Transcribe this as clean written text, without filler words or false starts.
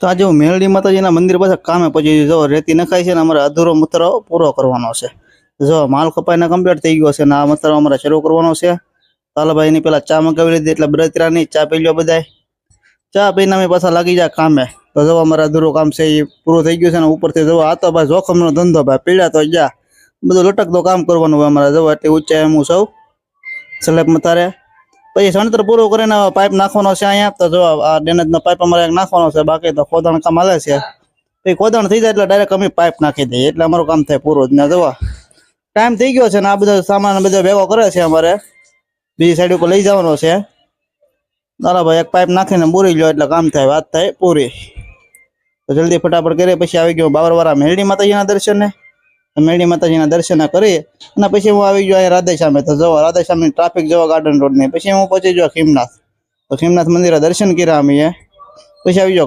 તો આજે હું મેલડી માતાજીના મંદિર પાસે કામે પહોંચી જો રેતી નખાય છે ને અમારે અધૂરો મતરો પૂરો કરવાનો છે. જો માલ કપાઈને કમ્પ્લીટ થઈ ગયો છે ને આ મતરો અમારે શરૂ કરવાનો છે. તાલાભાઈ ની પેલા ચા મંગાવી લીધી એટલે બરતરાની ચા પી લ્યો બધાય. ચા પીને અમે પાછા લાગી જાય કામે. તો જો અમારે અધૂરું કામ છે એ પૂરું થઈ ગયું છે ને ઉપરથી જો આ તો ભાઈ જોખમનો ધંધો ભાઈ પીડા તો ગયા બધું લટકતો કામ કરવાનું હોય અમારે. જો એટલી ઊંચાઈ હું સૌ સ્લેબ મતારે પછી સણતર પૂરું કરીને પાઇપ નાખવાનો છે અહીંયા. તો જો આ ડેનેજનો પાઇપ અમારે નાખવાનો છે, બાકી તો ખોદાણ કામ હાલે છે. પછી ખોદાણ થઈ જાય એટલે ડાયરેક્ટ અમે પાઇપ નાખી દઈએ એટલે અમારું કામ થાય પૂરું. ને જોવા ટાઈમ થઈ ગયો છે ને આ બધો સામાન બધો ભેગો કરે છે અમારે બીજી સાઈડ ઉપર લઈ જવાનો છે. ચાલો ભાઈ એક પાઇપ નાખીને બોરી લો એટલે કામ થાય, વાત થાય પૂરી. તો જલ્દી ફટાફટ કરીએ. પછી આવી ગયો બાવરવાળા મેલડી માતાજીના દર્શને. મેલડી માતાજીના દર્શન કરી અને પછી હું આવી ગયો અહીંયા રાધે સામે. તો જો રાધે સામે ટ્રાફિક જોવા ગાર્ડન રોડ ની. પછી હું પહોંચી ગયો ખીમનાથ. તો ખીમનાથ મંદિરે દર્શન કર્યા અમે. પછી આવી ગયો